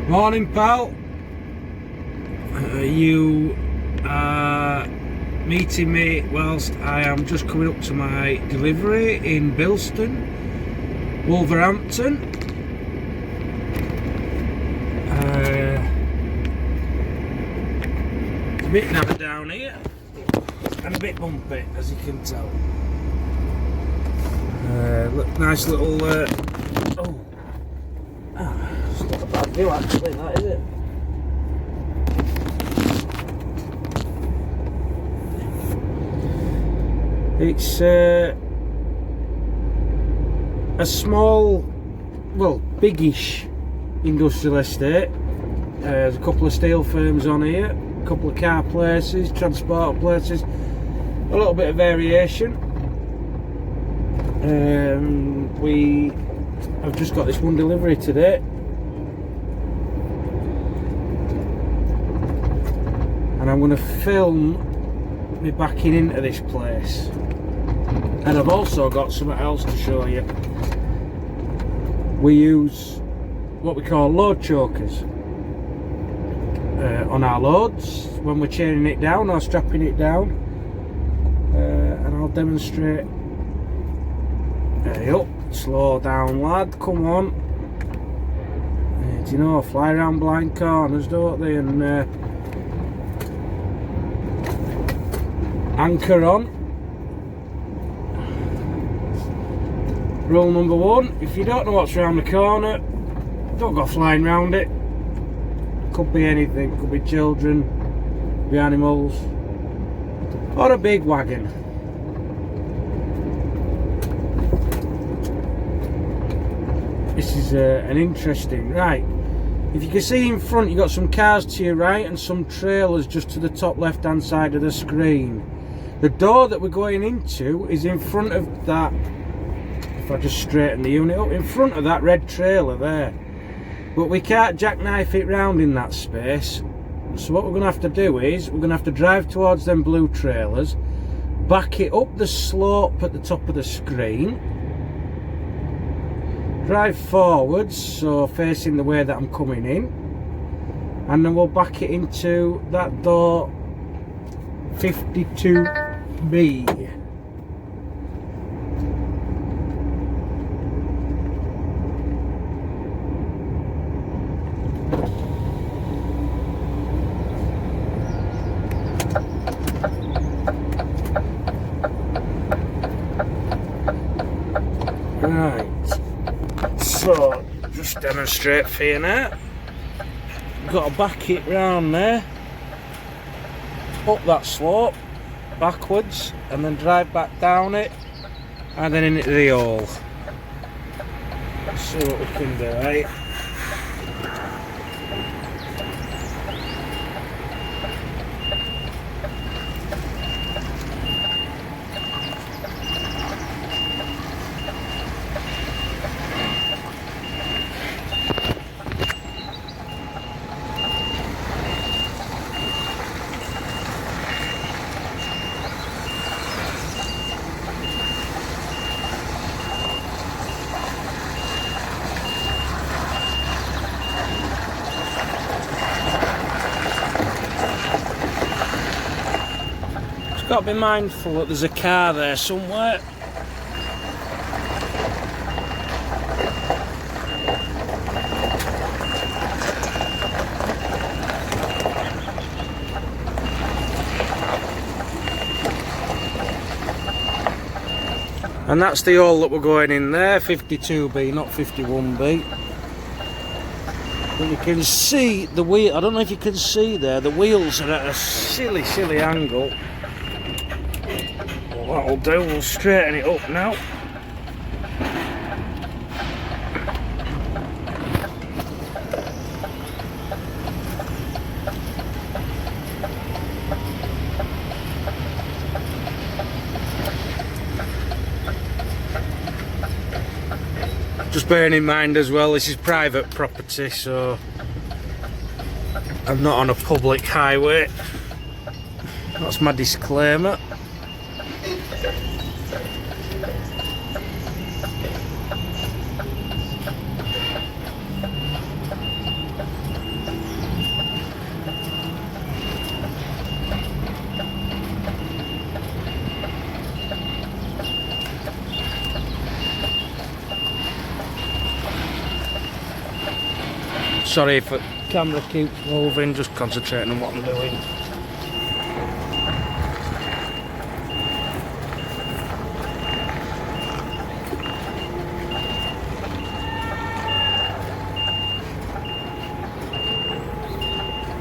Morning, pal. You are meeting me whilst I am just coming up to my delivery in Bilston, Wolverhampton. It's a bit narrow down here and a bit bumpy, as you can tell. Look, nice little. It's not a bad view actually, that is it? It's a small, well, biggish industrial estate. There's a couple of steel firms on here, a couple of car places, transport places, a little bit of variation. We have just got this one delivery today. And I'm going to film me backing into this place. And I've also got something else to show you. We use what we call load chokers on our loads when we're chaining it down or strapping it down. And I'll demonstrate. There you go. Slow down, lad. Come on. Do you know, fly around blind corners, don't they? And anchor on. Rule number one: if you don't know what's around the corner, don't go flying round it. Could be anything. Could be children, could be animals, or a big wagon. This is an interesting, right, if you can see in front, you've got some cars to your right and some trailers just to the top left hand side of the screen. The door that we're going into is in front of that, if I just straighten the unit up, in front of that red trailer there. But we can't jackknife it round in that space. So what we're going to have to do is, we're going to have to drive towards them blue trailers, back it up the slope at the top of the screen, drive forwards, so facing the way that I'm coming in, and then we'll back it into that door 52B. Right. So, just demonstrate for you now. Got to back it round there, up that slope, backwards, and then drive back down it, and then into the hole. Let's see what we can do, right? Got to be mindful that there's a car there somewhere. And that's the hole that we're going in there, 52B, not 51B. But you can see the wheel, I don't know if you can see there, the wheels are at a silly angle. What we'll do, we'll straighten it up now. Just bearing in mind as well, this is private property, so I'm not on a public highway. That's my disclaimer. Sorry if the camera keeps moving, just concentrating on what I'm doing.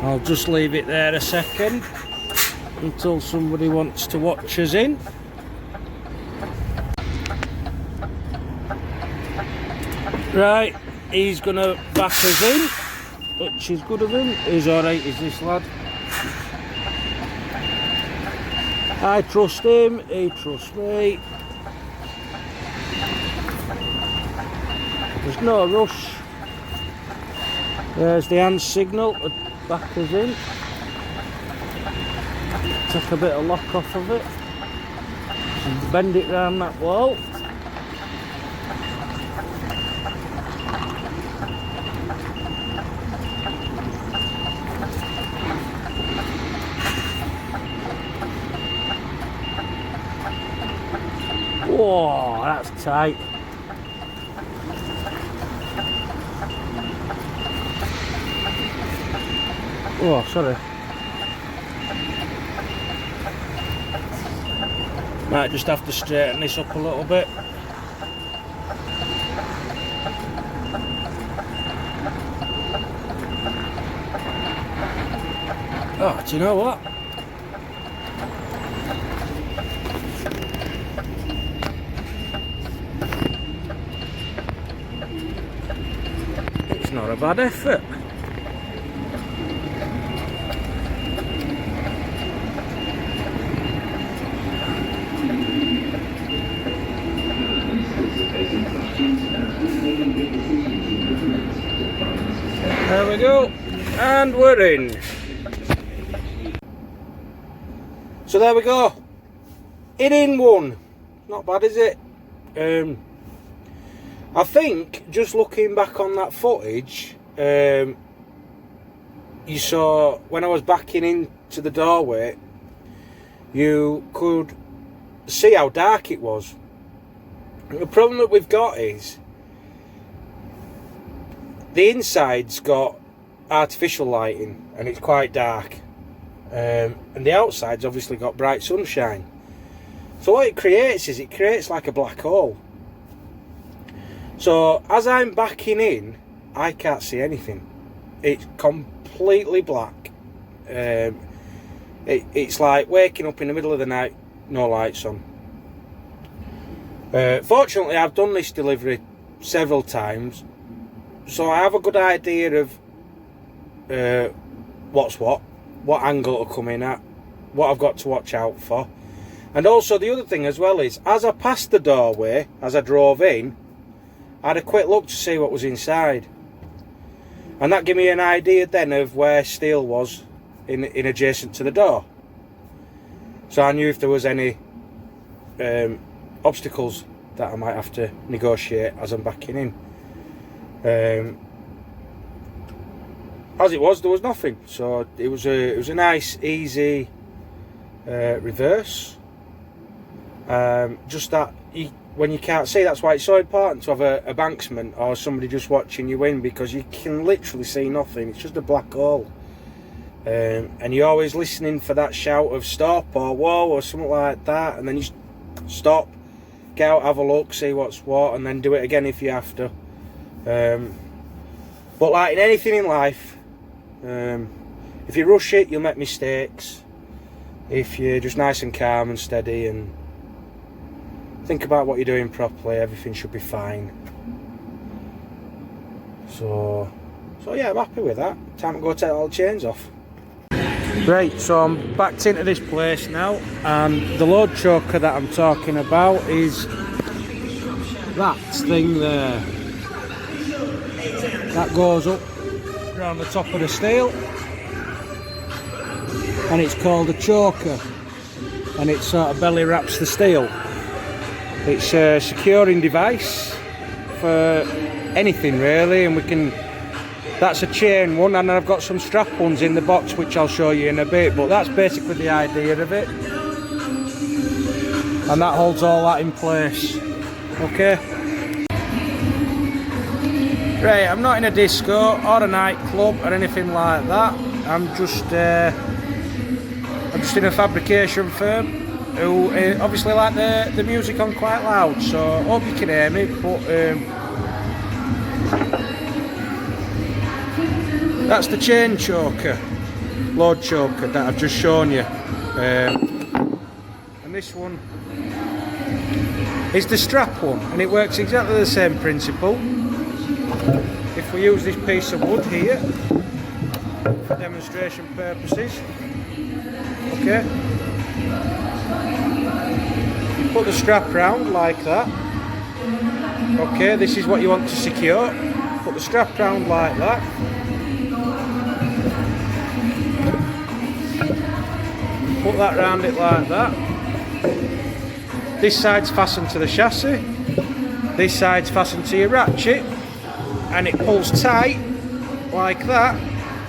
I'll just leave it there a second until somebody wants to watch us in. Right, he's gonna back us in, which is good of him. He's alright, is this lad? I trust him, he trusts me. There's no rush. There's the hand signal to back us in. Take a bit of lock off of it. And bend it round that wall. Whoa, that's tight. Oh, sorry. Might just have to straighten this up a little bit. Oh, do you know what? It's not a bad effort. There we go, and we're in. So there we go, in one. Not bad, is it? I think just looking back on that footage, you saw when I was backing into the doorway, you could see how dark it was. The problem that we've got is the inside's got artificial lighting and it's quite dark, and the outside's obviously got bright sunshine. So what it creates is, it creates like a black hole. So as I'm backing in, I can't see anything. It's completely black. It's like waking up in the middle of the night, no lights on. Fortunately, I've done this delivery several times, so I have a good idea of what's what angle to come in at, what I've got to watch out for. And also the other thing as well is, as I passed the doorway, as I drove in, I had a quick look to see what was inside, and that gave me an idea then of where steel was in adjacent to the door. So I knew if there was any obstacles that I might have to negotiate as I'm backing in. As it was, there was nothing, so it was a nice, easy reverse. Just that when you can't see, that's why it's so important to have a banksman or somebody just watching you in, because you can literally see nothing. It's just a black hole, and you're always listening for that shout of stop or whoa or something like that, and then you stop, get out, have a look, see what's what, and then do it again if you have to. But like in anything in life, if you rush it, you'll make mistakes. If you're just nice and calm and steady and think about what you're doing properly, everything should be fine. So yeah, I'm happy with that. Time to go take all the chains off. Right, so I'm backed into this place now, and the load choker that I'm talking about is that thing there. That goes up around the top of the steel, and it's called a choker, and it sort of belly wraps the steel. It's a securing device for anything really, and that's a chain one, and I've got some strap ones in the box which I'll show you in a bit, but that's basically the idea of it, and that holds all that in place. Okay. Right, I'm not in a disco or a nightclub or anything like that. I'm just in a fabrication firm who obviously like the music on quite loud, so I hope you can hear me, but that's the chain choker, load choker that I've just shown you, and this one is the strap one, and it works exactly the same principle. If we use this piece of wood here for demonstration purposes, okay, put the strap round like that. Okay, this is what you want to secure. Put the strap round like that. Put that round it like that. This side's fastened to the chassis. This side's fastened to your ratchet, and it pulls tight like that,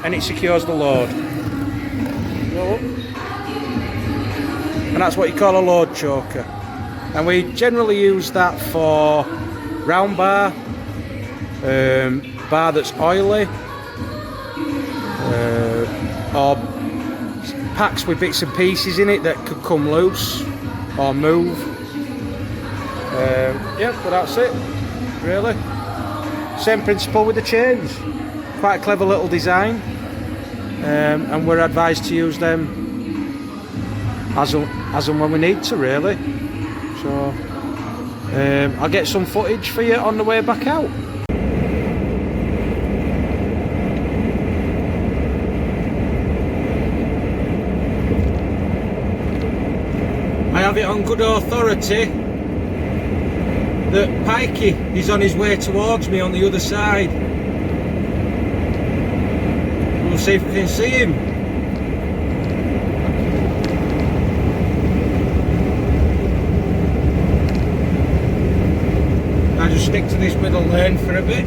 and it secures the load. And that's what you call a load choker. And we generally use that for round bar, bar that's oily, or packs with bits and pieces in it that could come loose or move. Yeah, but that's it, really. Same principle with the chains. Quite a clever little design, and we're advised to use them as and when we need to, really. So I'll get some footage for you on the way back out. I have it on good authority that Pikey is on his way towards me on the other side. We'll see if we can see him. I just stick to this middle lane for a bit.